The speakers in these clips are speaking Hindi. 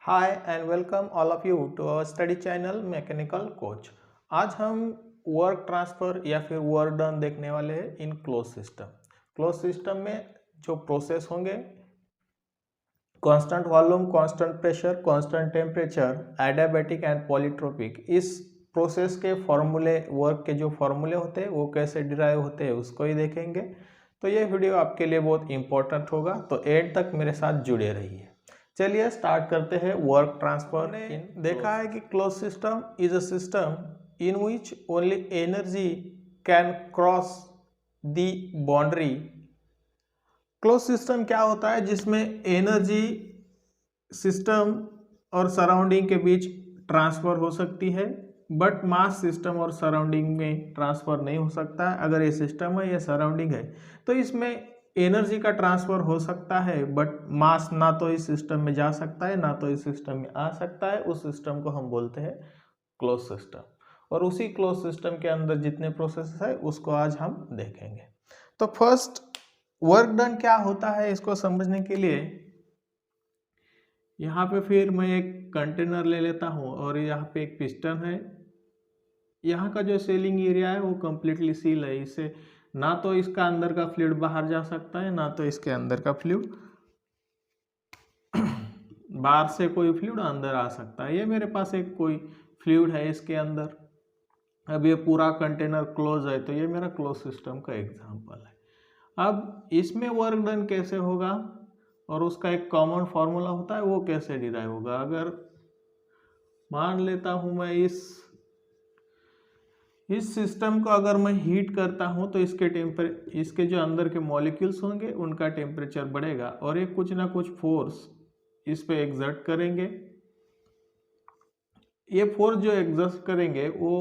Hi and welcome all of you to our study channel mechanical coach. आज हम वर्क ट्रांसफ़र या फिर वर्क डन देखने वाले हैं in close system. Close system में जो प्रोसेस होंगे constant volume, constant pressure, constant temperature, adiabatic and polytropic, इस प्रोसेस के फॉर्मूले, वर्क के जो फॉर्मूले होते हैं वो कैसे डिराइव होते हैं उसको ही देखेंगे। तो ये वीडियो आपके लिए बहुत इंपॉर्टेंट होगा, तो एंड तक मेरे साथ जुड़े रहिए। चलिए स्टार्ट करते हैं वर्क ट्रांसफर। देखा है कि close system is a system in which only energy can cross the boundary. Close system क्या होता है? जिसमें एनर्जी सिस्टम और सराउंडिंग के बीच ट्रांसफर हो सकती है, बट मास सिस्टम और सराउंडिंग में ट्रांसफर नहीं हो सकता है। अगर ये सिस्टम है या सराउंडिंग है तो इसमें एनर्जी का ट्रांसफर हो सकता है, बट मास ना तो इस सिस्टम में जा सकता है ना तो इस सिस्टम में आ सकता है। उस सिस्टम को हम बोलते हैं क्लोज सिस्टम, और उसी क्लोज सिस्टम के अंदर जितने प्रोसेस है उसको आज हम देखेंगे। तो फर्स्ट, वर्क डन क्या होता है इसको समझने के लिए यहाँ पे फिर मैं एक कंटेनर ले लेता हूँ और यहाँ पे एक पिस्टन है। यहाँ का जो सीलिंग एरिया है वो कम्प्लीटली सील है, इससे ना तो इसका अंदर का फ्लूइड बाहर जा सकता है ना तो इसके अंदर का फ्लूइड बाहर से कोई फ्लूइड अंदर आ सकता है। ये मेरे पास एक कोई फ्लूइड है इसके अंदर। अब ये पूरा कंटेनर क्लोज है, तो ये मेरा क्लोज सिस्टम का एग्जांपल है। अब इसमें वर्क डन कैसे होगा और उसका एक कॉमन फॉर्मूला होता है, वो कैसे डिराइव होगा। अगर मान लेता हूँ मैं इस सिस्टम को अगर मैं हीट करता हूँ तो इसके जो अंदर के मॉलिक्यूल्स होंगे उनका टेम्परेचर बढ़ेगा और ये कुछ ना कुछ फोर्स इस पे एग्जर्ट करेंगे। ये फोर्स जो एग्जर्ट करेंगे वो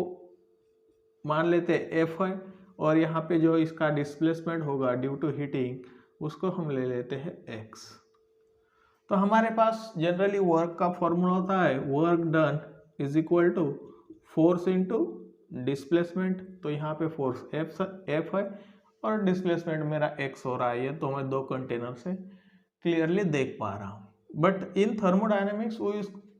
मान लेते हैं एफ है, और यहाँ पे जो इसका डिस्प्लेसमेंट होगा ड्यू टू हीटिंग उसको हम ले लेते हैं एक्स। तो हमारे पास जनरली वर्क का फॉर्मूला होता है work done is equal to force into displacement. तो यहाँ पे फोर्स एफ है और डिस्प्लेसमेंट मेरा एक्स हो रहा है। ये तो मैं दो कंटेनर से क्लियरली देख पा रहा हूँ। बट इन थर्मोडायनेमिक्स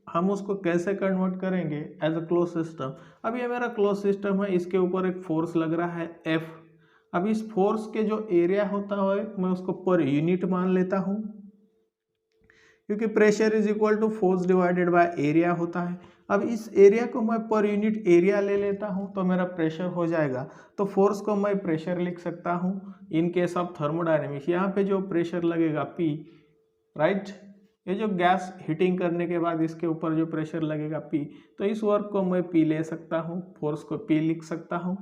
हम उसको कैसे कन्वर्ट करेंगे एज अ क्लोज सिस्टम। अब ये मेरा क्लोज सिस्टम है, इसके ऊपर एक फोर्स लग रहा है एफ। अब इस फोर्स के जो एरिया होता है मैं उसको पर यूनिट मान लेता हूँ, क्योंकि pressure is equal to force divided by area होता है। अब इस एरिया को मैं पर यूनिट एरिया ले लेता हूँ तो मेरा प्रेशर हो जाएगा। तो फोर्स को मैं प्रेशर लिख सकता हूँ इन केस ऑफ थर्मोडायनेमिक्स। यहाँ पे जो प्रेशर लगेगा P, राइट। ये जो गैस हीटिंग करने के बाद इसके ऊपर जो प्रेशर लगेगा P, तो इस वर्क को मैं P ले सकता हूँ, फोर्स को P लिख सकता हूँ।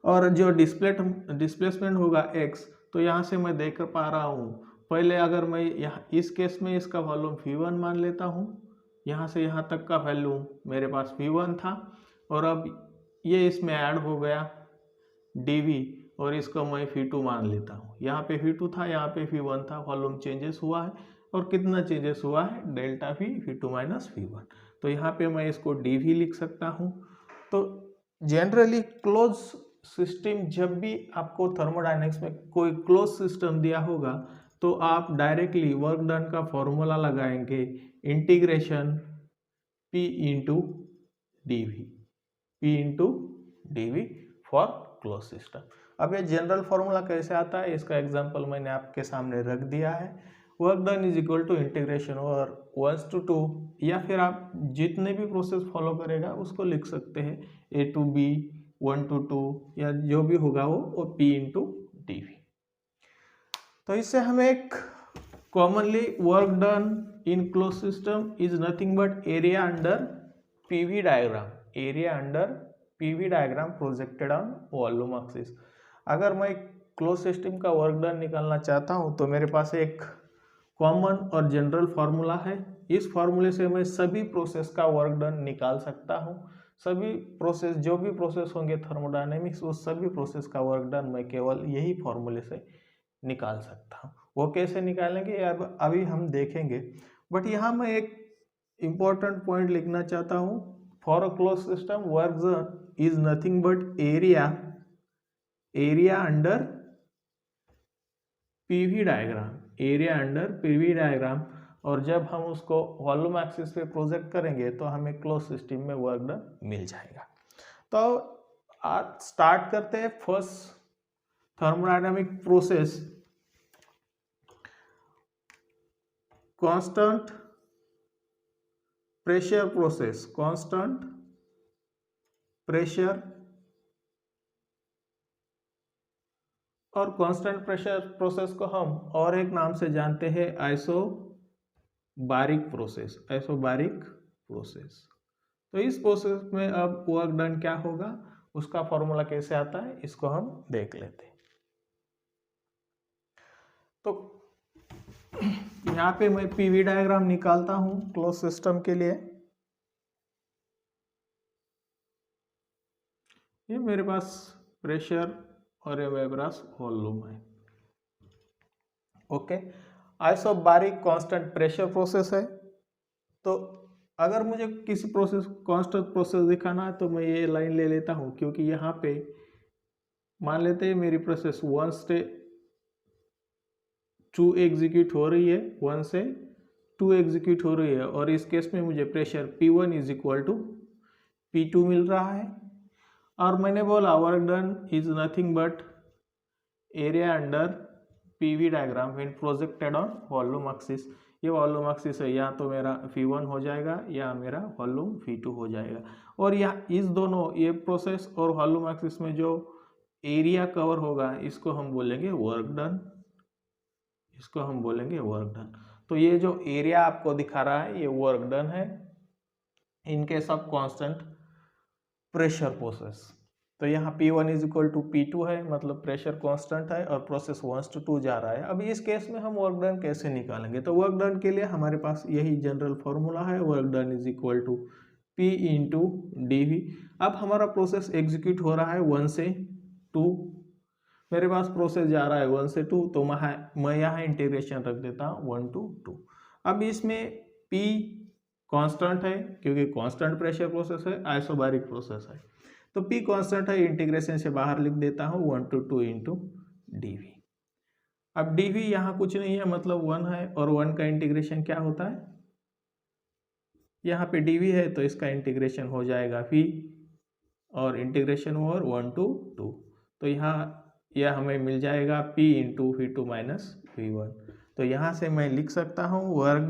और जो डिस्प्लेसमेंट होगा x, तो यहाँ से मैं देख पा रहा हूँ पहले अगर मैं यहाँ इस केस में इसका वॉल्यूम V1 मान लेता हूँ, यहाँ से यहाँ तक का वैल्यू मेरे पास V1 था, और अब ये इसमें ऐड हो गया dV और इसको मैं V2 मान लेता हूँ। यहाँ पे V2 था, यहाँ पे V1 था, वॉल्यूम चेंजेस हुआ है और कितना चेंजेस हुआ है delta V V2 minus V1। तो यहाँ पे मैं इसको dV लिख सकता हूँ। तो जनरली क्लोज सिस्टम, जब भी आपको थर्मोडायनेमिक्स में कोई क्लोज सिस्टम दिया होगा तो आप डायरेक्टली वर्क डन का फॉर्मूला लगाएंगे integration P into D for close system. अब ये जनरल फॉर्मूला कैसे आता है इसका एग्जांपल मैंने आपके सामने रख दिया है। Work done is equal to integration over 1 to 2, या फिर आप जितने भी प्रोसेस फॉलो करेगा उसको लिख सकते हैं A to B 1 to 2, या जो भी होगा वो P इंटू डी। तो इससे हमें एक commonly work done in close system is nothing but area under PV diagram, area under PV diagram projected on volume axis. अगर मैं क्लोज सिस्टम का वर्क डन निकालना चाहता हूँ तो मेरे पास एक कॉमन और जनरल फार्मूला है। इस फार्मूले से मैं सभी प्रोसेस का वर्क डन निकाल सकता हूँ। सभी प्रोसेस, जो भी प्रोसेस होंगे थर्मोडायनेमिक्स, वो सभी प्रोसेस का वर्क डन मैं केवल यही फार्मूले से निकाल सकता हूँ। वो कैसे निकालेंगे अब अभी हम देखेंगे। बट यहाँ मैं एक इम्पोर्टेंट पॉइंट लिखना चाहता हूँ। For a close system work done is nothing but area under PV diagram, area under PV diagram और जब हम उसको वॉल्यूम एक्सिस पे प्रोजेक्ट करेंगे तो हमें क्लोज सिस्टम में वर्क डन मिल जाएगा। तो आज स्टार्ट करते हैं first thermodynamic process, constant pressure process. Constant pressure और कांस्टेंट प्रेशर प्रोसेस को हम और एक नाम से जानते हैं आइसोबारिक प्रोसेस। Isobaric process. तो इस प्रोसेस में अब वर्क डन क्या होगा, उसका फॉर्मूला कैसे आता है, इसको हम देख लेते हैं। तो यहाँ पे मैं पीवी डायग्राम निकालता हूं क्लोज सिस्टम के लिए। ये मेरे पास प्रेशर और ये मेरे पास वॉल्यूम है। Okay, isobaric constant pressure process है। तो अगर मुझे किसी प्रोसेस कांस्टेंट प्रोसेस दिखाना है तो मैं ये लाइन ले लेता हूँ, क्योंकि यहाँ पे मान लेते हैं मेरी प्रोसेस 1 से 2 एग्जीक्यूट हो रही है, 1 से 2 एग्जीक्यूट हो रही है, और इस केस में मुझे pressure P1 is equal to P2 मिल रहा है। और मैंने बोला work done is nothing but area under PV diagram when projected on volume axis. ये वॉल्यूम एक्सिस है, या तो मेरा V1 हो जाएगा या मेरा वॉल्यूम V2 हो जाएगा। और यहाँ इस दोनों ये प्रोसेस और वॉल्यूम एक्सिस में जो एरिया कवर होगा इसको हम बोलेंगे वर्क डन, इसको हम बोलेंगे वर्क डन। तो ये जो एरिया आपको दिखा रहा है ये वर्क डन है in case of constant pressure process. तो यहाँ P1 is equal to P2 है, मतलब प्रेशर कांस्टेंट है और प्रोसेस 1 से 2 जा रहा है। अब इस केस में हम वर्क डन कैसे निकालेंगे, तो वर्क डन के लिए हमारे पास यही जनरल फॉर्मूला है, work done is equal to P into dV। अब हमारा प्रोसेस एग्जीक्यूट हो रहा है 1 से 2, मेरे पास प्रोसेस जा रहा है 1 से 2, तो मैं यहाँ इंटीग्रेशन रख देता हूँ 1 to 2। अब इसमें P कांस्टेंट है क्योंकि कांस्टेंट प्रेशर प्रोसेस है, आइसोबारिक प्रोसेस है, तो P कांस्टेंट है, इंटीग्रेशन से बाहर लिख देता हूँ 1 to 2 इंटू dV। अब dV यहाँ कुछ नहीं है, मतलब 1 है, और 1 का इंटीग्रेशन क्या होता है, यहाँ पे dV है तो इसका इंटीग्रेशन हो जाएगा V, और इंटीग्रेशन ओवर 1 to 2, तो यहाँ यह हमें मिल जाएगा P into V2 minus V1। तो यहाँ से मैं लिख सकता हूँ work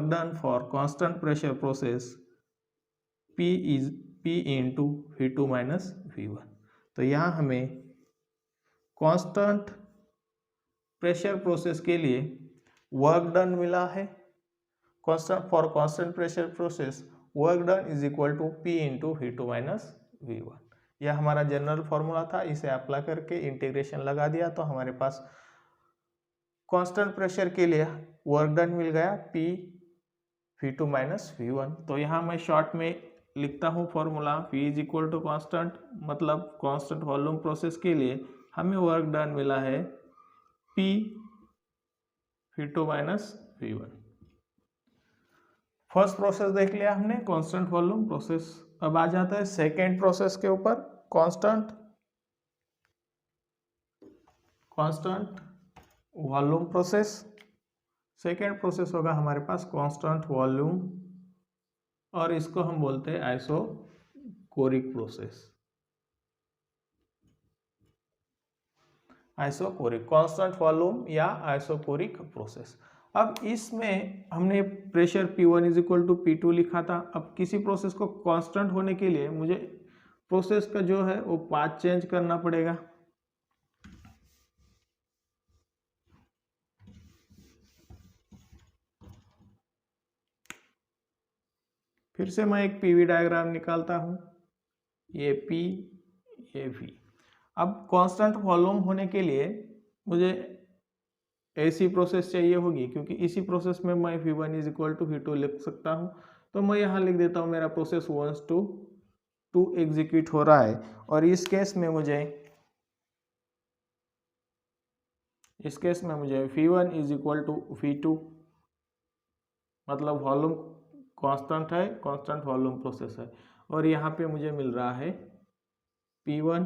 done for constant pressure process P into V2 minus V1। तो यहाँ हमें कांस्टेंट प्रेशर प्रोसेस के लिए वर्क डन मिला है। For constant pressure process work done is equal to P into V2 minus V1। यह हमारा जनरल फॉर्मूला था, इसे अप्लाई करके इंटीग्रेशन लगा दिया तो हमारे पास कांस्टेंट प्रेशर के लिए वर्क डन मिल गया P V2 माइनस V1। तो यहाँ मैं शॉर्ट में लिखता हूँ formula, V is equal to constant, मतलब कांस्टेंट वॉल्यूम प्रोसेस के लिए हमें वर्क डन मिला है P V2 minus V1। First process देख लिया हमने, कांस्टेंट वॉल्यूम प्रोसेस। अब आ जाता है सेकेंड प्रोसेस के ऊपर, constant volume process. Second process होगा हमारे पास कांस्टेंट वॉल्यूम, और इसको हम बोलते हैं isochoric process. Isochoric constant volume या आइसोकोरिक प्रोसेस। अब इसमें हमने pressure P1 is equal to P2 लिखा था। अब किसी प्रोसेस को कांस्टेंट होने के लिए मुझे प्रोसेस का जो है वो पाथ चेंज करना पड़ेगा। फिर से मैं एक पीवी डायग्राम निकालता हूँ, ये P ये V। अब कांस्टेंट वॉल्यूम होने के लिए मुझे ऐसी प्रोसेस चाहिए होगी, क्योंकि इसी प्रोसेस में मैं V1 is equal to V2 लिख सकता हूँ। तो मैं यहाँ लिख देता हूँ मेरा प्रोसेस 1 to 2 एग्जीक्यूट हो रहा है, और इस केस में मुझे V1 is equal to V2, मतलब वॉल्यूम कांस्टेंट है, कांस्टेंट वॉल्यूम प्रोसेस है, और यहाँ पे मुझे मिल रहा है P1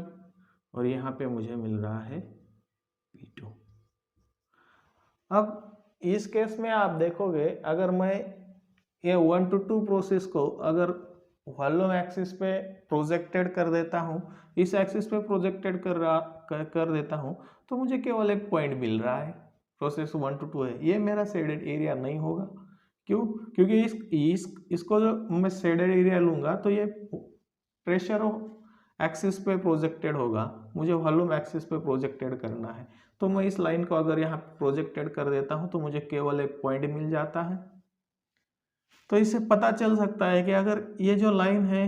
और यहाँ पे मुझे मिल रहा है P2। अब इस केस में आप देखोगे, अगर मैं ये 1 to 2 प्रोसेस को अगर वॉल्यूम एक्सिस पे प्रोजेक्टेड कर देता हूँ, इस एक्सिस पे प्रोजेक्टेड कर देता हूँ, तो मुझे केवल एक पॉइंट मिल रहा है। प्रोसेस 1 to 2 है, ये मेरा शेडेड एरिया नहीं होगा। क्यों? क्योंकि इसको जो मैं शेडेड एरिया लूँगा तो ये प्रेशर एक्सिस पे प्रोजेक्टेड होगा, मुझे वॉल्यूम एक्सिस पे प्रोजेक्टेड करना है। तो मैं इस लाइन को अगर यहाँ प्रोजेक्टेड कर देता हूँ तो मुझे केवल एक पॉइंट मिल जाता है। तो इससे पता चल सकता है कि अगर ये जो लाइन है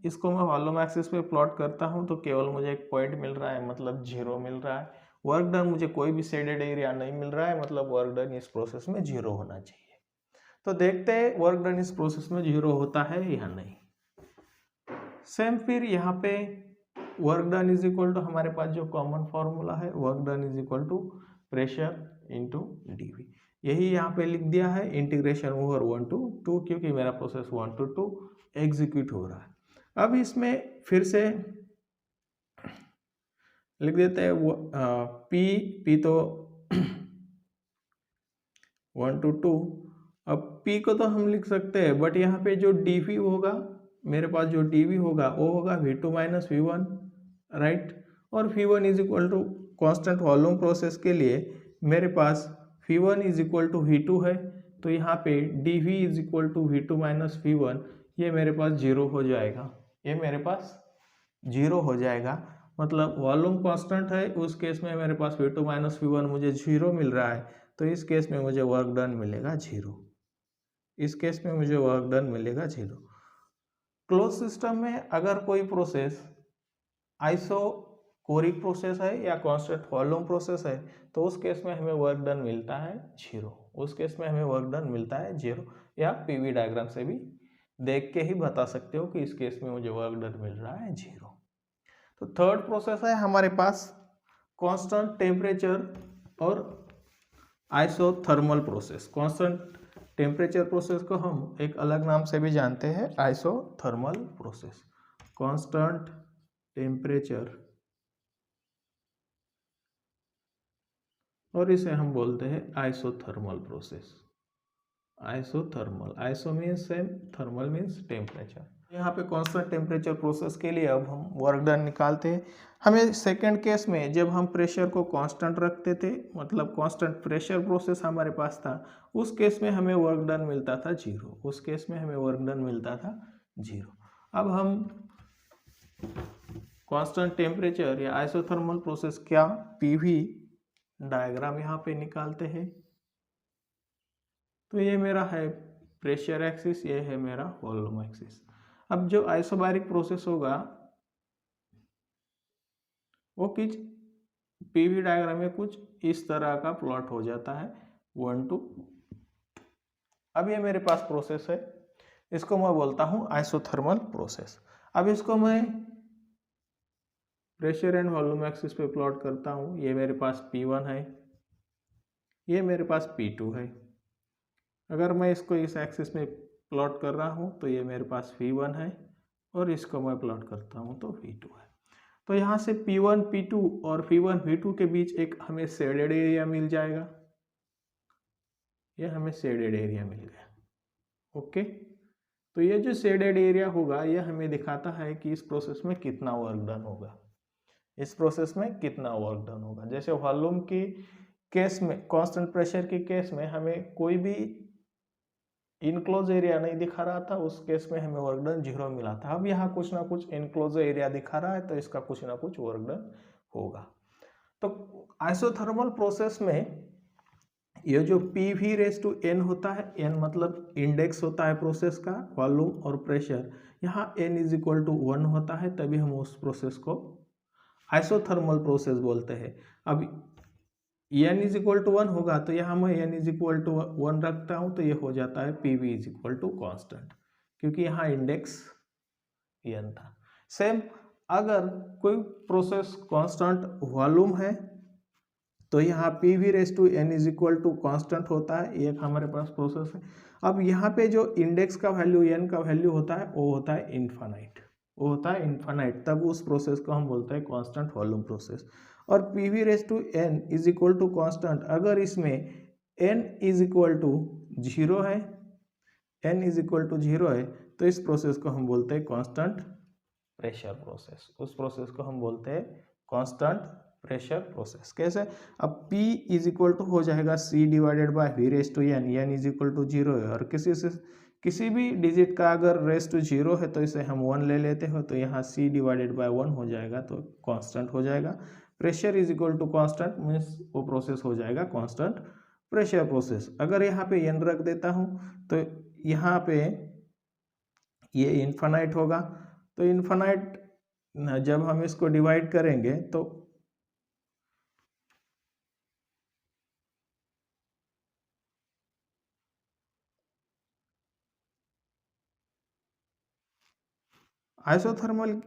इसको मैं वॉल्यूम एक्सिस पे प्लॉट करता हूँ तो केवल मुझे एक पॉइंट मिल रहा है, मतलब 0 मिल रहा है। वर्क डन मुझे कोई भी शेडेड एरिया नहीं मिल रहा है, मतलब वर्क डन इस प्रोसेस में 0 होना चाहिए। तो देखते हैं वर्क डन इस प्रोसेस में 0 होता है या नहीं। सेम फिर यहाँ पे work done is equal to, हमारे पास जो कॉमन फॉर्मूला है, work done is equal to pressure into dV। यही यहाँ पे लिख दिया है, इंटीग्रेशन ओवर 1 to 2, क्योंकि मेरा प्रोसेस 1 to 2 एग्जीक्यूट हो रहा है। अब इसमें फिर से लिख देते हैं वो पी तो 1 to 2। अब P को तो हम लिख सकते हैं, बट यहाँ पे जो dV होगा, मेरे पास जो dV होगा वो होगा V2 माइनस V1, राइट। और V1 is equal to constant volume process के लिए मेरे पास V1 is equal to V2 है, तो यहाँ पे dV is equal to V2 minus V1, ये मेरे पास 0 हो जाएगा। ये मेरे पास 0 हो जाएगा, मतलब वॉल्यूम कांस्टेंट है, उस केस में मेरे पास V2 माइनस V1 मुझे 0 मिल रहा है, तो इस केस में मुझे वर्क डन मिलेगा 0। इस केस में मुझे वर्क डन मिलेगा 0। क्लोज सिस्टम में अगर कोई प्रोसेस आइसोकोरिक प्रोसेस है या कांस्टेंट वॉल्यूम प्रोसेस है, तो उस केस में हमें वर्क डन मिलता है 0। उस केस में हमें वर्क डन मिलता है 0, या पीवी डायग्राम से भी देख के ही बता सकते हो कि इस केस में मुझे वर्क डन मिल रहा है 0। तो थर्ड प्रोसेस है हमारे पास कांस्टेंट टेम्परेचर और isothermal process. Constant temperature process को हम एक अलग नाम से भी जानते हैं, आइसोथर्मल प्रोसेस। कांस्टेंट टेम्परेचर, और इसे हम बोलते हैं isothermal process. Isothermal, iso means same, thermal means temperature. यहाँ पे कांस्टेंट टेम्परेचर प्रोसेस के लिए अब हम वर्क डन निकालते हैं। हमें सेकंड केस में जब हम प्रेशर को कांस्टेंट रखते थे, मतलब कांस्टेंट प्रेशर प्रोसेस हमारे पास था, उस केस में हमें वर्क डन मिलता था 0। उस केस में हमें वर्क डन मिलता था 0। अब हम कांस्टेंट टेम्परेचर या आइसोथर्मल प्रोसेस क्या पीवी डायग्राम यहाँ पे निकालते हैं। तो ये मेरा है प्रेशर एक्सिस, ये है मेरा वॉल्यूम एक्सिस। अब जो आइसोबैरिक प्रोसेस होगा वो कुछ पीवी डायग्राम में कुछ इस तरह का प्लॉट हो जाता है 1 to 2। अब ये मेरे पास प्रोसेस है, इसको मैं बोलता हूँ आइसोथर्मल प्रोसेस। अब इसको मैं प्रेशर एंड वॉल्यूम एक्सिस पे प्लॉट करता हूँ। ये मेरे पास P1 है, ये मेरे पास P2 है। अगर मैं इसको इस एक्सिस में प्लॉट कर रहा हूँ तो ये मेरे पास V1 है, और इसको मैं प्लॉट करता हूँ तो V2 है। तो यहाँ से P1 P2 और V1 V2 के बीच एक हमें शेडेड एरिया मिल जाएगा। ये हमें शेडेड एरिया मिल गया। ओके, तो ये जो शेडेड एरिया होगा ये हमें दिखाता है कि इस प्रोसेस में कितना वर्क डन होगा। इस प्रोसेस में कितना वर्क डन होगा। जैसे वॉल्यूम की केस में, कांस्टेंट प्रेशर के केस में हमें कोई भी इनक्लोज एरिया नहीं दिखा रहा था, उस केस में हमें वर्क डन 0 मिला था। अब यहाँ कुछ ना कुछ इनक्लोज एरिया दिखा रहा है, तो इसका कुछ ना कुछ वर्क डन होगा। तो आइसोथर्मल प्रोसेस में ये जो PV/N होता है, N मतलब इंडेक्स होता है प्रोसेस का, वॉल्यूम और प्रेशर, यहाँ N इज इक्वल टू 1 होता है, तभी हम उस प्रोसेस को आइसोथर्मल प्रोसेस बोलते हैं। अब N इज इक्वल टू 1 होगा तो यहाँ मैं N इज इक्वल टू 1 रखता हूँ, तो ये हो जाता है PV is equal to constant, क्योंकि यहाँ इंडेक्स N था। सेम अगर कोई प्रोसेस कांस्टेंट वॉल्यूम है तो यहाँ PV/N is equal to constant होता है, ये हमारे पास प्रोसेस है। अब यहाँ पे जो इंडेक्स का वैल्यू, N का वैल्यू होता है, वो होता है इन्फानाइट, वो होता है इन्फानाइट, तब उस प्रोसेस को हम बोलते हैं कांस्टेंट वॉल्यूम प्रोसेस। और PV/N is equal to constant, अगर इसमें n इज इक्वल टू 0 है, n इज इक्वल टू 0 है, तो इस प्रोसेस को हम बोलते हैं कांस्टेंट प्रेशर प्रोसेस। उस प्रोसेस को हम बोलते हैं कांस्टेंट प्रेशर प्रोसेस। कैसे? अब P इज इक्वल टू हो जाएगा C divided by V raise to n, n is equal to 0 है, और किसी भी डिजिट का अगर रेस टू 0 है तो इसे हम 1 ले लेते हो, तो यहाँ C डिवाइडेड बाय 1 हो जाएगा, तो कांस्टेंट हो जाएगा। Pressure is equal to constant means वो प्रोसेस हो जाएगा कांस्टेंट प्रेशर प्रोसेस। अगर यहाँ पे n रख देता हूँ तो यहाँ पे ये इन्फानाइट होगा, तो इन्फानाइट जब हम इसको डिवाइड करेंगे तो आइसोथर्मल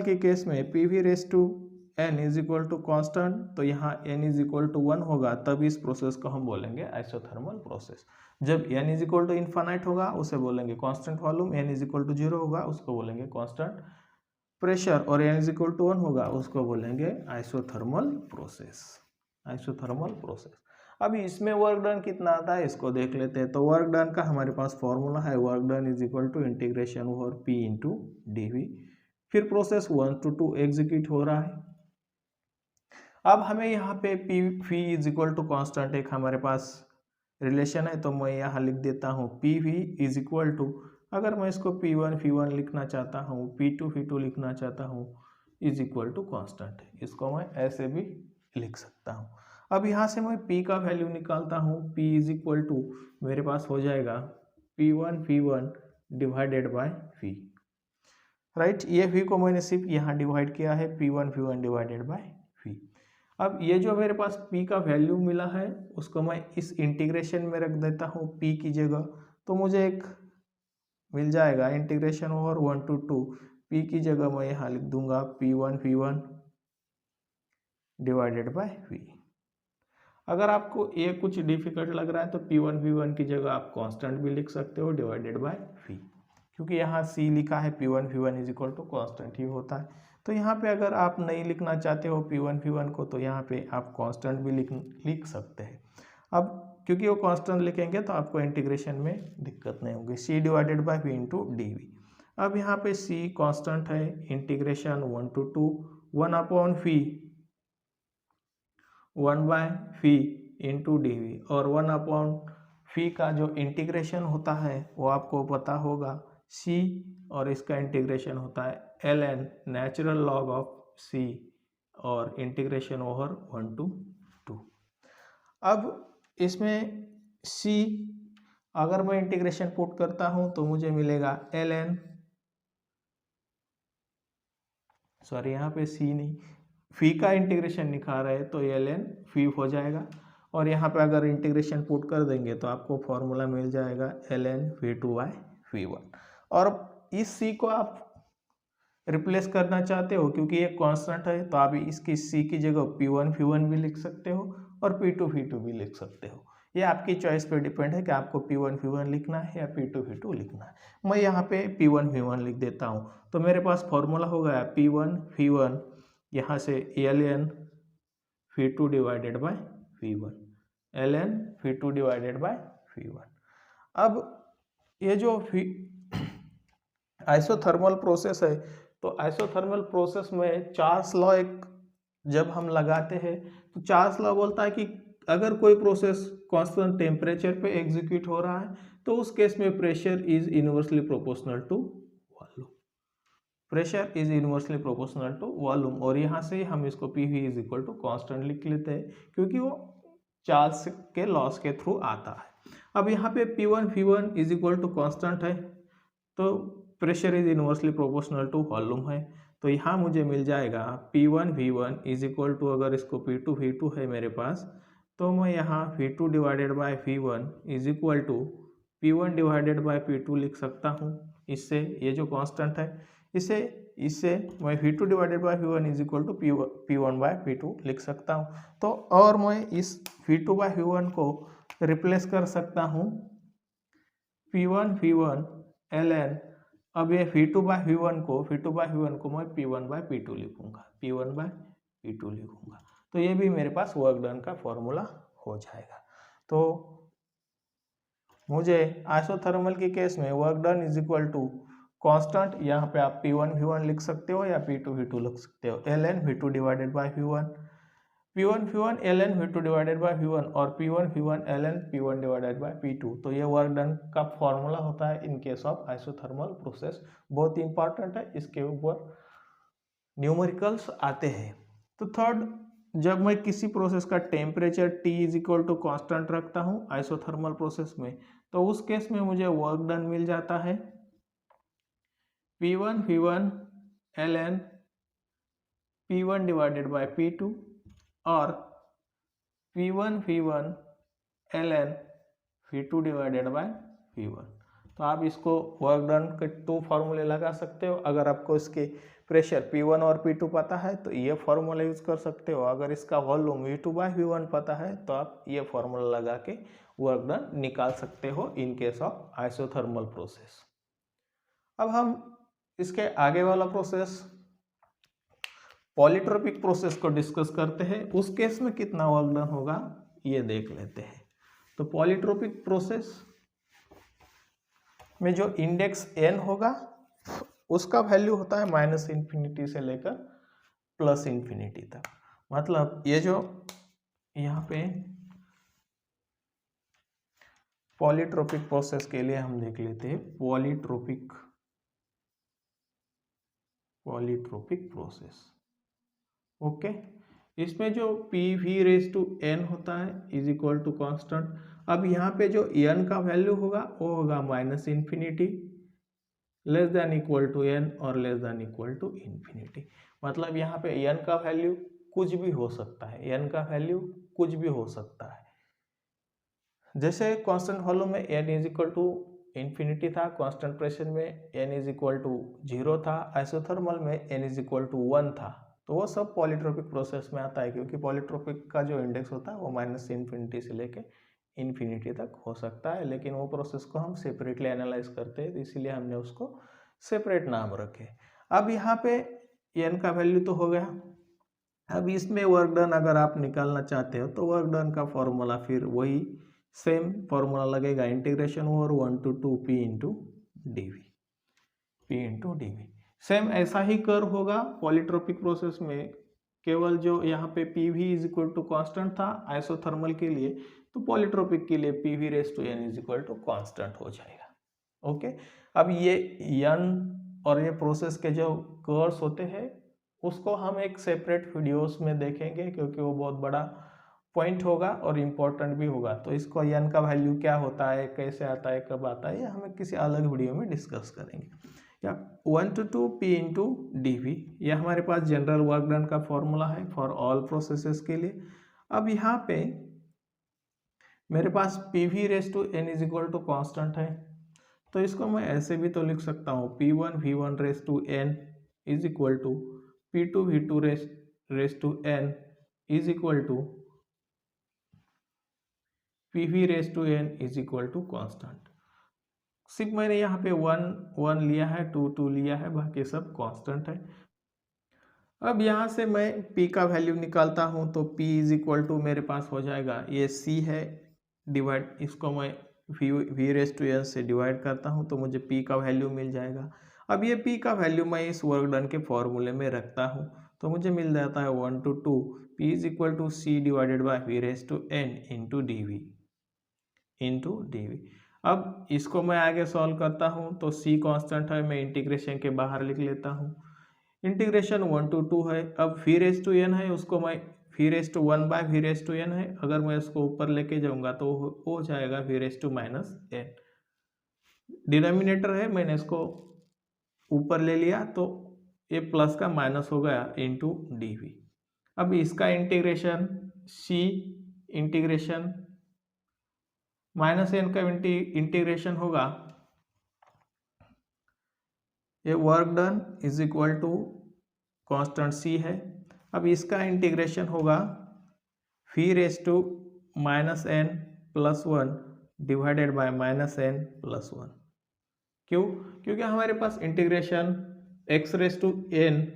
के केस में PV raise to n is equal to constant, तो यहाँ n इज इक्वल टू 1 होगा, तब इस प्रोसेस को हम बोलेंगे आइसोथर्मल प्रोसेस। जब n is equal to infinite होगा उसे बोलेंगे constant volume, n is equal to 0 होगा उसको बोलेंगे कांस्टेंट प्रेशर, और n इज इक्वल टू 1 होगा उसको बोलेंगे आइसोथर्मल प्रोसेस। Isothermal process. अभी इसमें वर्क डन कितना आता है इसको देख लेते हैं। तो वर्क डन का हमारे पास फॉर्मूला है, work done is equal to integration over P into D. फिर प्रोसेस 1 to 2 एग्जीक्यूट हो रहा है। अब हमें यहाँ पे PV is equal to constant एक हमारे पास रिलेशन है, तो मैं यहाँ लिख देता हूँ PV इज इक्वल टू, अगर मैं इसको P1 V1 लिखना चाहता हूँ, P2 V2 लिखना चाहता हूँ, इज इक्वल टू कॉन्स्टेंट, इसको मैं ऐसे भी लिख सकता हूँ। अब यहाँ से मैं P का वैल्यू निकालता हूँ, P इज इक्वल टू मेरे पास हो जाएगा P1 V1 divided by V, right. ये V को मैंने सिर्फ यहाँ डिवाइड किया है, P1 V1 divided by V। अब ये जो मेरे पास P का वैल्यू मिला है उसको मैं इस इंटीग्रेशन में रख देता हूँ P की जगह, तो मुझे एक मिल जाएगा इंटीग्रेशन ओवर 1 to 2, P की जगह मैं यहाँ लिख दूंगा P1 V1 divided by V। अगर आपको ये कुछ डिफिकल्ट लग रहा है तो P1 V1 की जगह आप कांस्टेंट भी लिख सकते हो डिवाइडेड बाय V, क्योंकि यहाँ C लिखा है P1 V1 is equal to constant ही होता है। तो यहाँ पे अगर आप नहीं लिखना चाहते हो P1 V1 को, तो यहाँ पे आप कांस्टेंट भी लिख सकते हैं। अब क्योंकि वो कांस्टेंट लिखेंगे तो आपको इंटीग्रेशन में दिक्कत नहीं होगी, C divided by V into D. अब यहाँ पे C कांस्टेंट है, integration 1 to 2 1 upon V 1 by V into D, और 1 अपॉन V का जो इंटीग्रेशन होता है वो आपको पता होगा C, और इसका इंटीग्रेशन होता है ln natural log of C, और इंटीग्रेशन ओवर 1 to 2। अब इसमें C अगर मैं इंटीग्रेशन पुट करता हूँ तो मुझे मिलेगा ln, सॉरी यहाँ पे C नहीं, V का इंटीग्रेशन निकाल रहे हैं तो ln V हो जाएगा, और यहाँ पे अगर इंटीग्रेशन पुट कर देंगे तो आपको फॉर्मूला मिल जाएगा ln V2 बाय V1। और इस C को आप रिप्लेस करना चाहते हो क्योंकि ये कांस्टेंट है, तो आप इसकी C की जगह P1 V1 भी लिख सकते हो और P2 V2 भी लिख सकते हो। ये आपकी चॉइस पे डिपेंड है कि आपको P1 V1 लिखना है या P2 V2 लिखना है। मैं यहाँ पे P1 V1 लिख देता हूँ, तो मेरे पास फॉर्मूला हो गया P1 V1, यहाँ से ln V2 divided by V1, ln V2 divided by V1। अब ये जो आइसोथर्मल प्रोसेस है, तो आइसोथर्मल प्रोसेस में चार्ल्स लॉ एक जब हम लगाते हैं तो चार्ल्स लॉ बोलता है कि अगर कोई प्रोसेस कांस्टेंट टेम्परेचर पे एग्जीक्यूट हो रहा है तो उस केस में pressure is inversely proportional to volume, pressure is inversely proportional to volume. और यहाँ से हम इसको PV is equal to constant लिख लेते हैं क्योंकि वो चार्ल्स के लॉस के थ्रू आता है। अब यहाँ पे P1 V1 is equal to constant है, तो pressure is inversely proportional to volume है, तो यहाँ मुझे मिल जाएगा P1 V1 is equal to, अगर इसको P2 V2 है मेरे पास, तो मैं यहाँ V2 divided by V1 is equal to P1 divided by P2 लिख सकता हूँ। इससे ये जो कांस्टेंट है इससे मैं V2 divided by V1 is equal to P1 by P2 लिख सकता हूँ। तो और मैं इस V2 बाय V1 को रिप्लेस कर सकता हूँ P1 V1 ln, अब ये V2 बाय V1 को मैं P1 बाय P2 लिखूंगा, P1 बाय P2 लिखूंगा। तो ये भी मेरे पास वर्क डन का फॉर्मूला हो जाएगा। तो मुझे आइसोथर्मल के केस में work done is equal to constant, यहाँ पे आप P1 V1 लिख सकते हो या P2 V2 लिख सकते हो, ln V2 divided by V1, P1 V1 ln V2 divided by V1 और P1 V1 ln P1 divided by P2। तो ये वर्क डन का फॉर्मूला होता है in case of isothermal process. बहुत इंपॉर्टेंट है, इसके ऊपर न्यूमेरिकल्स आते हैं। तो थर्ड, जब मैं किसी प्रोसेस का temperature T is equal to constant रखता हूँ आइसोथर्मल प्रोसेस में, तो उस केस में मुझे वर्क डन मिल जाता है P1 V1 ln P1 divided by P2 और P1 V1 ln V2 divided by V1। तो आप इसको वर्क डन के 2 फॉर्मूले लगा सकते हो। अगर आपको इसके प्रेशर P1 और P2 पता है तो ये फॉर्मूला यूज कर सकते हो। अगर इसका वॉल्यूम V2 बाय V1 पता है तो आप ये फॉर्मूला लगा के वर्क डन निकाल सकते हो in case of isothermal process. अब हम इसके आगे वाला प्रोसेस पॉलीट्रोपिक प्रोसेस को डिस्कस करते हैं। उस केस में कितना वर्क डन होगा ये देख लेते हैं। तो पॉलीट्रोपिक प्रोसेस में जो इंडेक्स n होगा उसका वैल्यू होता है -∞ से लेकर +∞ तक। मतलब ये जो यहाँ पे पॉलीट्रोपिक प्रोसेस के लिए हम देख लेते हैं पॉलीट्रोपिक प्रोसेस। ओके, इसमें जो PV⁴n होता है इज इक्वल टू कॉन्स्टेंट। अब यहाँ पे जो n का वैल्यू होगा वो होगा -∞, less than equal to n और लेस देन इक्वल टू ∞। मतलब यहाँ पे n का वैल्यू कुछ भी हो सकता है, n का वैल्यू कुछ भी हो सकता है। जैसे कांस्टेंट वॉल्यूम में n is equal to infinity था, कांस्टेंट प्रेशर में n इज इक्वल टू 0 था, आइसोथर्मल में n इज इक्वल टू 1 था। तो वो सब पॉलीट्रोपिक प्रोसेस में आता है, क्योंकि पॉलीट्रोपिक का जो इंडेक्स होता है वो -∞ से लेके इन्फिनिटी तक हो सकता है। लेकिन वो प्रोसेस को हम सेपरेटली एनालाइज करते हैं, तो इसीलिए हमने उसको सेपरेट नाम रखे। अब यहाँ पे n का वैल्यू तो हो गया। अब इसमें वर्क डन अगर आप निकालना चाहते हो तो वर्क डन का फॉर्मूला फिर वही सेम फॉर्मूला लगेगा, integration over 1 to 2 P into dV। Same ऐसा ही कर्व होगा पॉलीट्रोपिक प्रोसेस में, केवल जो यहाँ पे PV is equal to constant था आइसोथर्मल के लिए, तो पॉलीट्रोपिक के लिए PV⁴n is equal to constant हो जाएगा। ओके, अब ये n और ये प्रोसेस के जो कर्व्स होते हैं उसको हम एक सेपरेट वीडियोस में देखेंगे, क्योंकि वो बहुत बड़ा पॉइंट होगा और इम्पोर्टेंट भी होगा। तो इसको n का वैल्यू क्या होता है, कैसे आता है, कब आता है, ये हमें किसी अलग वीडियो में डिस्कस करेंगे। या 1 to 2 P इंटू dV, यह हमारे पास जनरल वर्क डन का फॉर्मूला है फॉर ऑल प्रोसेसेस के लिए। अब यहाँ पे मेरे पास PV⁴n is equal to constant है, तो इसको मैं ऐसे भी तो लिख सकता हूँ P1 V1⁴n is equal to P2 V2⁴n is equal to PV⁴n is equal to constant. सिर्फ मैंने यहाँ पे 1 लिया है, 2 लिया है, बाकी सब कांस्टेंट है। अब यहाँ से मैं P का वैल्यू निकालता हूँ, तो P इज इक्वल टू मेरे पास हो जाएगा, ये C है डिवाइड, इसको मैं V⁴n से डिवाइड करता हूँ तो मुझे P का वैल्यू मिल जाएगा। अब ये P का वैल्यू मैं इस वर्क डन के फॉर्मूले में रखता हूँ तो मुझे मिल जाता है 1 to 2 P is equal to C divided by V⁴n into dV। अब इसको मैं आगे सॉल्व करता हूँ तो C कांस्टेंट है, मैं इंटीग्रेशन के बाहर लिख लेता हूँ। इंटीग्रेशन 1 to 2 है। अब V⁴n है, उसको मैं V⁴1 बाय V⁴n है, अगर मैं इसको ऊपर लेके जाऊंगा तो हो जाएगा V⁻⁻n। डिनोमिनेटर है, मैंने इसको ऊपर ले लिया तो ये प्लस का माइनस हो गया इंटू dV। अब इसका इंटीग्रेशन C इंटीग्रेशन -n का इंटीग्रेशन होगा, ये work done is equal to constant C है। अब इसका इंटीग्रेशन होगा V⁻n plus 1 divided by -n plus 1। क्यों? क्योंकि हमारे पास इंटीग्रेशन x⁻n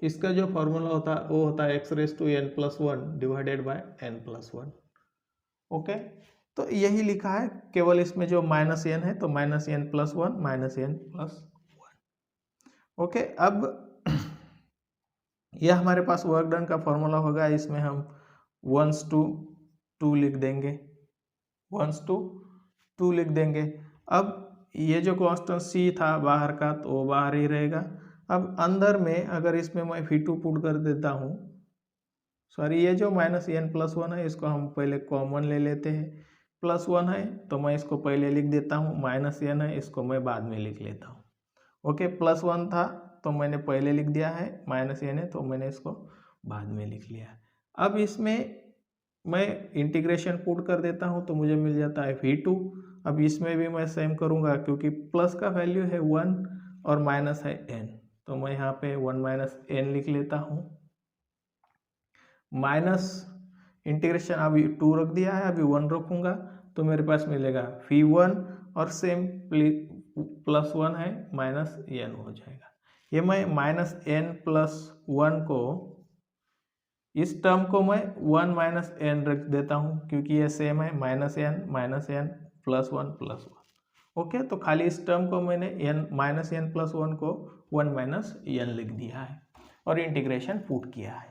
इसका जो फॉर्मूला होता है वो होता है x⁻n+1 divided by n+1। Okay, तो यही लिखा है, केवल इसमें जो -n है तो -n+1 -n+1। ओके, अब यह हमारे पास वर्क डन का फॉर्मूला होगा। इसमें हम 1/2 लिख देंगे, 1/2 लिख देंगे। अब ये जो कांस्टेंट c था बाहर का तो वो बाहर ही रहेगा। अब अंदर में अगर इसमें मैं v2 पुट कर देता हूँ, सॉरी ये जो -n+1 है इसको हम पहले कॉमन ले लेते हैं, +1 है तो मैं इसको पहले लिख देता हूँ, -n है इसको मैं बाद में लिख लेता हूँ। ओके, +1 था तो मैंने पहले लिख दिया है, -n है तो मैंने इसको बाद में लिख लिया। अब इसमें मैं इंटीग्रेशन पुट कर देता हूँ तो मुझे मिल जाता है v2। अब इसमें भी मैं सेम करूँगा क्योंकि प्लस का वैल्यू है 1 और माइनस है n, तो मैं यहाँ पे 1 - n लिख लेता हूँ। माइनस इंटीग्रेशन अभी 2 रख दिया है, अभी 1 रखूँगा तो मेरे पास मिलेगा v1 और सेम +1 है -n हो जाएगा। ये मैं -n+1 को, इस टर्म को मैं 1 - n रख देता हूँ क्योंकि ये सेम है, -n +1 ओके, तो खाली इस टर्म को मैंने -n+1 को 1 - n लिख दिया है और इंटीग्रेशन पुट किया है।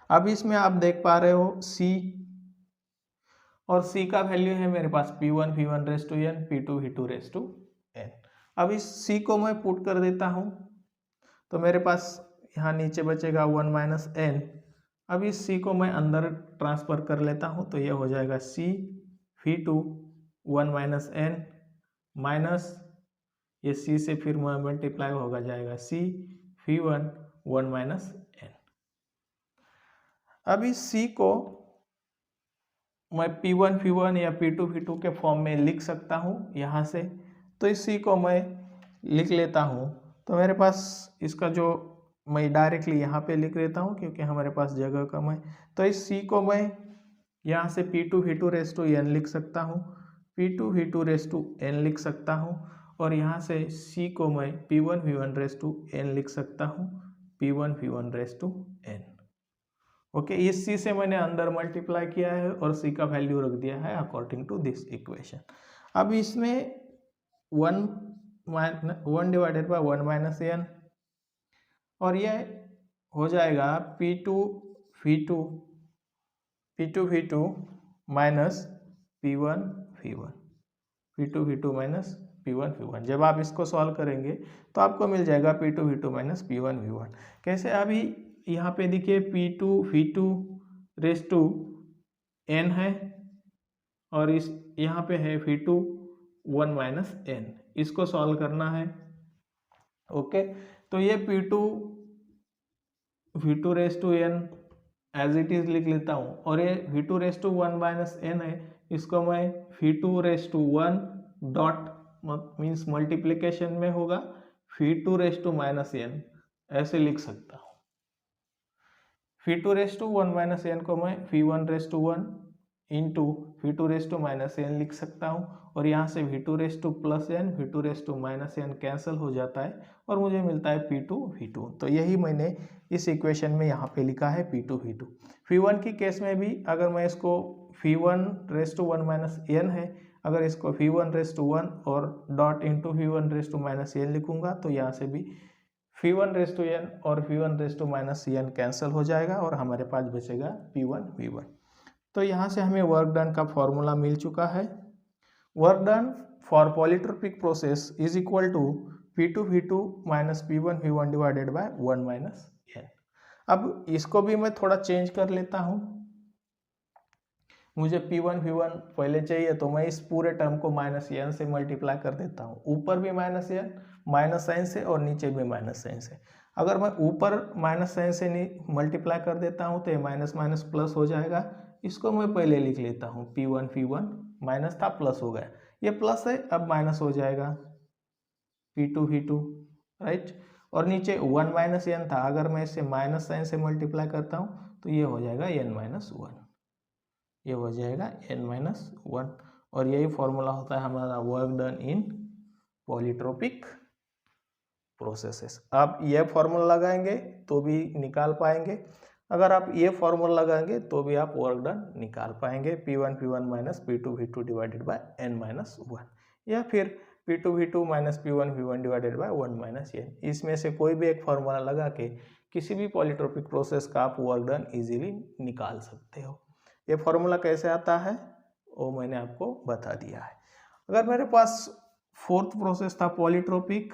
अब इसमें आप देख पा रहे हो c, और c का वैल्यू है मेरे पास p1 v1n, p2 v2n। अब इस c को मैं पुट कर देता हूँ तो मेरे पास यहाँ नीचे बचेगा 1 - n। अब इस c को मैं अंदर ट्रांसफर कर लेता हूँ तो ये हो जाएगा c v2 1 - n माइनस ये c से फिर मल्टीप्लाई होगा जाएगा c v1 1 - n। अब इस c को मैं p1 v1 या p2 v2 के फॉर्म में लिख सकता हूँ यहाँ से, तो इस c को मैं लिख लेता हूँ। तो मेरे पास इसका जो मैं डायरेक्टली यहाँ पे लिख लेता हूँ क्योंकि हमारे पास जगह कम है। तो इस c को मैं यहाँ से p2 v2n लिख सकता हूँ, p2 v2n लिख सकता हूँ, और यहाँ से c को मैं p1 v1n लिख सकता हूँ, p1 v1n। ओके, इस c से मैंने अंदर मल्टीप्लाई किया है और c का वैल्यू रख दिया है अकॉर्डिंग टू दिस इक्वेशन। अब इसमें 1 डिवाइडेड बाय 1 - n, और ये हो जाएगा p2 v2 minus p1 v1, p2 v2 minus p1 v1। जब आप इसको सॉल्व करेंगे तो आपको मिल जाएगा p2 v2 minus p1 v1। कैसे, अभी यहाँ पे देखिए p2 v2 raise to n है और इस यहाँ पे है v2 1 - n, इसको सॉल्व करना है। ओके, तो ये p2 v2 raise to n as it is लिख लेता हूँ, और ये v2 रेस टू 1 - n है, इसको मैं v2 raise to 1 dot means multiplication में होगा v2 रेस टू -n ऐसे लिख सकता हूँ। v2 रेस टू 1 - n को मैं v1 raise to 1 into v2 raise to -n लिख सकता हूँ, और यहाँ से v2 raise to +n v2 raise to -n cancel हो जाता है और मुझे मिलता है p2 v2। तो यही मैंने इस इक्वेशन में यहाँ पे लिखा है p2 v2। v1 की केस में भी अगर मैं इसको v1 रेस टू 1 - n है, अगर इसको v1 रेस टू 1 और dot into v1 raise to -n लिखूंगा तो यहाँ से भी v1 रेस टू n और v1 raise to -n cancel हो जाएगा और हमारे पास बचेगा p1 v1। तो यहाँ से हमें वर्क डन का फॉर्मूला मिल चुका है। Work done for polytropic process is equal to p2 v2 minus p1 v1 divided by 1 - n। अब इसको भी मैं थोड़ा चेंज कर लेता हूँ, मुझे p1 v1 पहले चाहिए तो मैं इस पूरे टर्म को -n से मल्टीप्लाई कर देता हूँ, ऊपर भी -n माइनस साइन से और नीचे भी माइनस साइन से। अगर मैं ऊपर माइनस साइन से मल्टीप्लाई कर देता हूँ तो ये माइनस माइनस प्लस हो जाएगा, इसको मैं पहले लिख लेता हूँ p1 v1 माइनस था प्लस हो गया, ये प्लस है अब माइनस हो जाएगा p2 v2 राइट, और नीचे 1 - n था, अगर मैं इसे माइनस साइन से मल्टीप्लाई करता हूँ तो ये हो जाएगा n - 1, ये हो जाएगा n - 1, और यही फॉर्मूला होता है हमारा work done in polytropic processes. आप ये फॉर्मूला लगाएंगे तो भी निकाल पाएंगे, अगर आप ये फॉर्मूला लगाएंगे तो भी आप वर्क डन निकाल पाएंगे, P1 V1 minus P2 V2 divided bye n-1, या फिर P2 V2 minus P1 V1 divided by 1 minus n। इसमें से कोई भी एक फॉर्मूला लगा के किसी भी पॉलीट्रोपिक प्रोसेस का आप वर्क डन इजीली निकाल सकते हो। ये फॉर्मूला कैसे आता है वो मैंने आपको बता दिया है। अगर मेरे पास फोर्थ प्रोसेस था polytropic,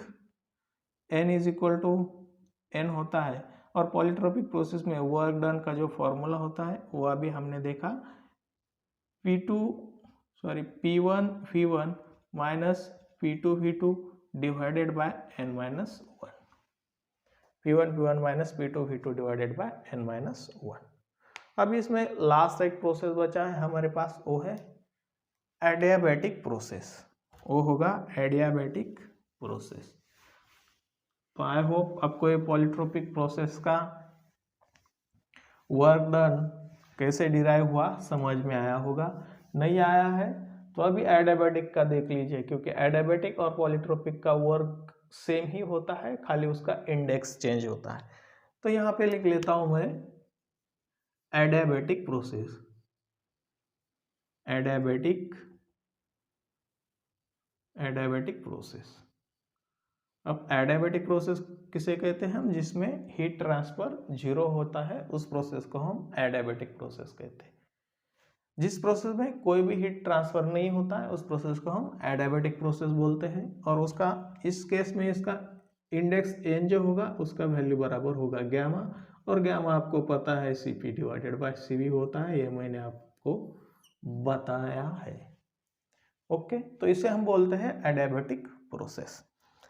n is equal to n होता है, और पॉलीट्रोपिक प्रोसेस में वर्क डन का जो फॉर्मूला होता है वह भी हमने देखा, P1 V1 minus P2 V2 divided bye n-1, P1 V1 minus P2 V2 divided bye n-1। अब इसमें लास्ट एक प्रोसेस बचा है हमारे पास, वो है एडियाबैटिक प्रोसेस, वो होगा एडियाबैटिक प्रोसेस। तो आई होप आपको ये पॉलीट्रोपिक प्रोसेस का वर्क डन कैसे डिराइव हुआ समझ में आया होगा। नहीं आया है तो अभी एडियाबैटिक का देख लीजिए, क्योंकि एडियाबैटिक और पॉलीट्रोपिक का वर्क सेम ही होता है, खाली उसका इंडेक्स चेंज होता है। तो यहाँ पे लिख लेता हूँ मैं एडियाबैटिक प्रोसेस, एडियाबैटिक प्रोसेस। अब एडियाबैटिक प्रोसेस किसे कहते हैं हम, जिसमें हीट ट्रांसफर जीरो होता है उस प्रोसेस को हम एडियाबैटिक प्रोसेस कहते हैं। जिस प्रोसेस में कोई भी हीट ट्रांसफर नहीं होता है उस प्रोसेस को हम एडियाबैटिक प्रोसेस बोलते हैं, और उसका इस केस में इसका इंडेक्स n जो होगा उसका वैल्यू बराबर होगा गैमा, और गैमा आपको पता है Cp डिवाइडेड बाय Cv होता है, ये मैंने आपको बताया है। ओके, तो इसे हम बोलते हैं एडियाबैटिक प्रोसेस।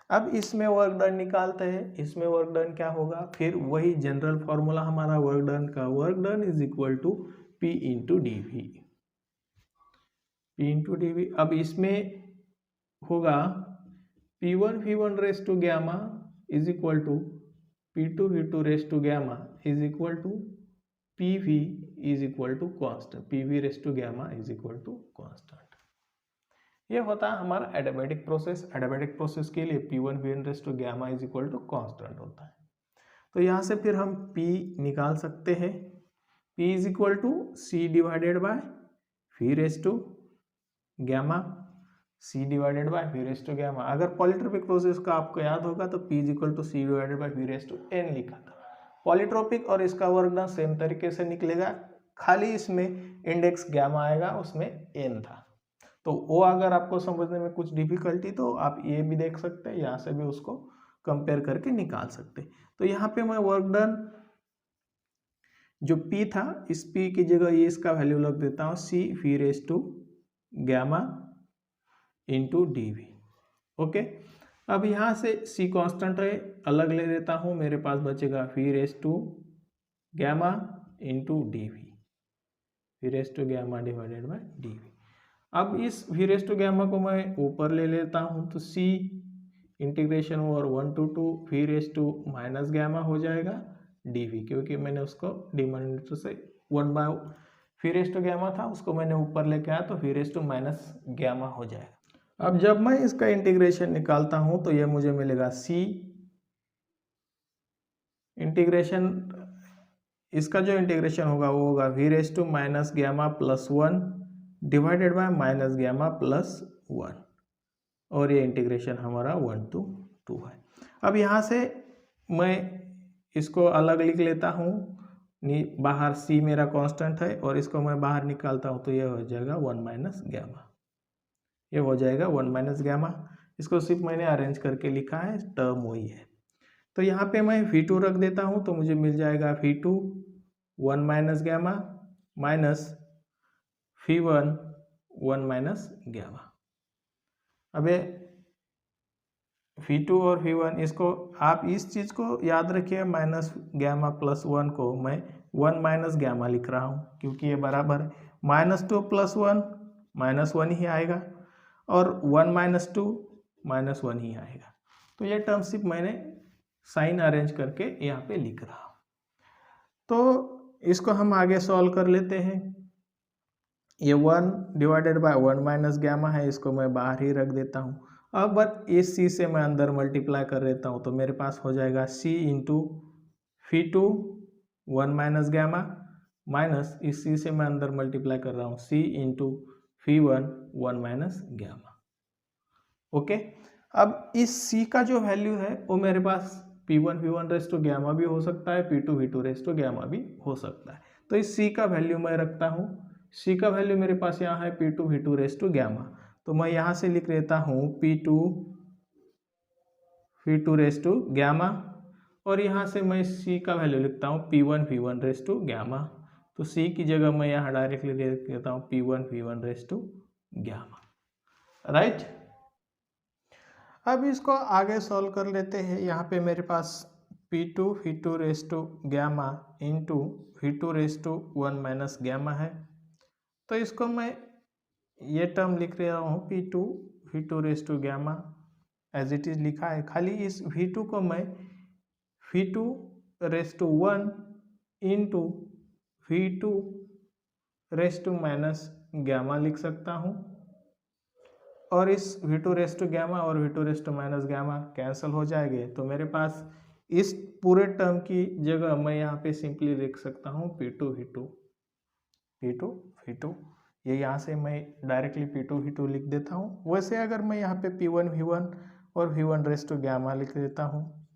अब इसमें वर्क डन निकालते हैं, इसमें वर्क डन क्या होगा, फिर वही जनरल फॉर्मूला हमारा वर्क डन का, work done is equal to P into dV। अब इसमें होगा P1 V1 raise to gamma is equal to P2 V2 raise to gamma is equal to PV is equal to constant, PV raise to gamma is equal to constant. ये होता है हमारा एडियाबैटिक प्रोसेस। एडियाबैटिक प्रोसेस के लिए P1 V1 raise to gamma is equal to constant होता है। तो यहाँ से फिर हम P निकाल सकते हैं, P is equal to C divided by V raise to gamma, C divided by V raise to gamma. अगर पॉलीट्रोपिक प्रोसेस का आपको याद होगा तो P is equal to C divided by V raise to n लिखा था। पॉलीट्रोपिक और इसका वर्क डन सेम तरीके से निकलेगा, खाली इसमें इंडेक्स गैमा आएगा, उसमें n था। तो वो अगर आपको समझने में कुछ डिफिकल्टी तो आप ये भी देख सकते हैं, यहाँ से भी उसको कंपेयर करके निकाल सकते हैं। तो यहाँ पे मैं वर्क डन जो P था, इस P की जगह ये इसका वैल्यू लग देता हूँ C V raise to gamma into dV। Okay, अब यहाँ से C कांस्टेंट है, अलग ले लेता हूँ, मेरे पास बचेगा V raise to gamma into dV, V raise to gamma divided by dV। अब इस V रेस टू गैमा को मैं ऊपर ले लेता हूँ, तो C integration over 1 to 2 V raise to minus gamma हो जाएगा dV, क्योंकि मैंने उसको डिनोमिनेटर से 1 by V raise to gamma था उसको मैंने ऊपर लेके आया, तो V raise to minus gamma हो जाएगा। अब जब मैं इसका इंटीग्रेशन निकालता हूँ तो ये मुझे मिलेगा C इंटीग्रेशन, इसका जो इंटीग्रेशन होगा वो होगा V raise to minus gamma plus 1 divided by minus gamma plus 1, और ये इंटीग्रेशन हमारा 1 to 2 है। अब यहाँ से मैं इसको अलग लिख लेता हूँ, बाहर C मेरा कांस्टेंट है और इसको मैं बाहर निकालता हूँ तो ये हो जाएगा 1 माइनस गैमा, ये हो जाएगा 1 माइनस गैमा। इसको सिर्फ मैंने अरेंज करके लिखा है, टर्म वही है। तो यहाँ पे मैं V2 रख देता हूँ तो मुझे मिल जाएगा V2 1 minus gamma minus V1 1 minus gamma. अब V2 और V1 इसको आप इस चीज़ को याद रखिए, माइनस गैमा प्लस 1 को मैं 1 माइनस गैमा लिख रहा हूँ क्योंकि ये बराबर है, -2 + 1 -1 ही आएगा, और 1 - 2 -1 ही आएगा। तो ये टर्म सिर्फ मैंने साइन अरेंज करके यहाँ पे लिख रहा हूँ। तो इसको हम आगे सॉल्व कर लेते हैं। ये 1 डिवाइडेड बाय 1 माइनस गैमा है, इसको मैं बाहर ही रख देता हूँ। अब इस सी से मैं अंदर मल्टीप्लाई कर देता हूँ तो मेरे पास हो जाएगा C into phi to 1 minus gamma minus इस सी से मैं अंदर मल्टीप्लाई कर रहा हूँ C into phi 1 minus gamma. Okay, अब इस सी का जो वैल्यू है वो मेरे पास P1 रेस टू गैमा भी हो सकता है, P2 रेस टू गैमा भी हो सकता है। तो इस सी का वैल्यू मैं रखता हूँ, सी का वैल्यू मेरे पास यहाँ है P2 रेस टू गैमा, तो मैं यहाँ से लिख लेता हूँ P2 रेस टू गैमा और यहाँ से मैं सी का वैल्यू लिखता हूँ P1 रेस टू गैमा। तो सी की जगह मैं यहाँ डायरेक्टली लिख लेता हूँ P1 raise to gamma, right. अब इसको आगे सॉल्व कर लेते हैं। यहाँ पे मेरे पास P2 raise to gamma into V2 raise to 1 minus gamma है, तो इसको मैं ये टर्म लिख रहा हूँ P2 raise to gamma as it is लिखा है। खाली इस V2 को मैं V2 raise to 1 into V2 raise to minus gamma लिख सकता हूँ और इस V2 रेस टू गैमा और V2 raise to minus gamma cancel हो जाएंगे, तो मेरे पास इस पूरे टर्म की जगह मैं यहाँ पे सिंपली लिख सकता हूँ P2 ये यहाँ से मैं डायरेक्टली P2 लिख देता हूँ। वैसे अगर मैं यहाँ पे P1 और V1 रेस टू गैमा लिख देता हूँ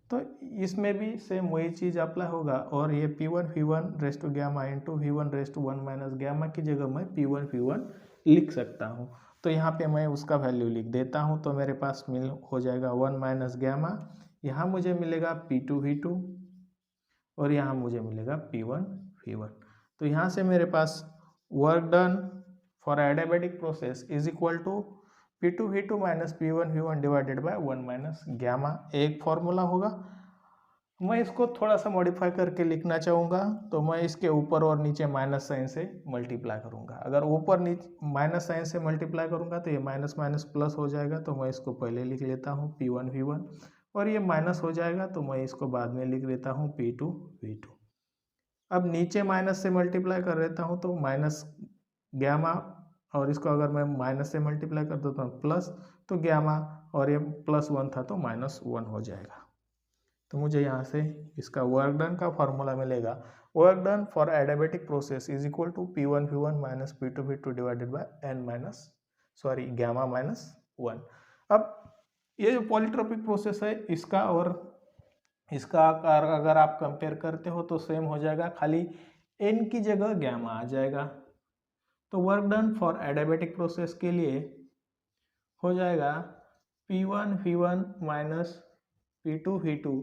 तो इसमें भी सेम वही चीज़ अप्लाई होगा और ये P1 raise to gamma into V1 raise to 1 minus gamma की जगह मैं P1 लिख सकता हूँ। तो यहाँ पे मैं उसका वैल्यू लिख देता हूँ, तो मेरे पास हो जाएगा 1 माइनस गैमा, यहाँ मुझे मिलेगा P2 और यहाँ मुझे मिलेगा P1। तो यहाँ से मेरे पास work done for adiabatic process is equal to P2 minus P1 divided by 1 minus gamma, एक फॉर्मूला होगा। मैं इसको थोड़ा सा मॉडिफाई करके लिखना चाहूँगा, तो मैं इसके ऊपर और नीचे माइनस साइन से मल्टीप्लाई करूँगा। अगर ऊपर नीचे माइनस साइन से मल्टीप्लाई करूँगा तो ये माइनस माइनस प्लस हो जाएगा, तो मैं इसको पहले लिख लेता हूँ P1 और ये माइनस हो जाएगा तो मैं इसको बाद में लिख लेता हूँ P2। अब नीचे माइनस से मल्टीप्लाई कर देता हूँ तो माइनस गैमा और इसको अगर मैं माइनस से मल्टीप्लाई कर देता हूँ प्लस, तो गैमा और ये +1 था तो -1 हो जाएगा। तो मुझे यहाँ से इसका वर्क डन का फॉर्मूला मिलेगा, work done for adiabatic process is equal to P1 minus P2 divided by gamma -1। अब ये जो पॉलीट्रोपिक प्रोसेस है इसका और इसका आकार अगर आप कंपेयर करते हो तो सेम हो जाएगा, खाली n की जगह गैमा आ जाएगा। तो work done for adiabatic process के लिए हो जाएगा P1 minus P2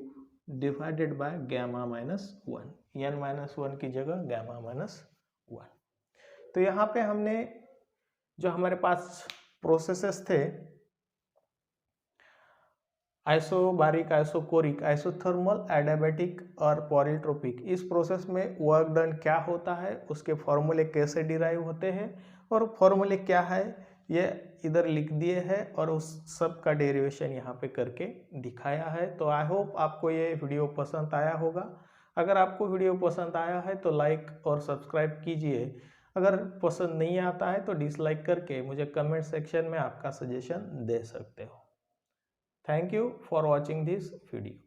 divided by gamma -1, n-1 की जगह गैमा -1। तो यहाँ पे हमने जो हमारे पास प्रोसेसेस थे आइसोबारिक, आइसोकोरिक, आइसोथर्मल, एडियाबैटिक और पॉलीट्रोपिक, इस प्रोसेस में वर्क डन क्या होता है, उसके फॉर्मूले कैसे डिराइव होते हैं और फॉर्मूले क्या है ये इधर लिख दिए हैं और उस सब का डेरिवेशन यहाँ पे करके दिखाया है। तो आई होप आपको ये वीडियो पसंद आया होगा। अगर आपको वीडियो पसंद आया है तो लाइक और सब्सक्राइब कीजिए। अगर पसंद नहीं आता है तो डिसलाइक करके मुझे कमेंट सेक्शन में आपका सजेशन दे सकते हो। Thank you for watching this video.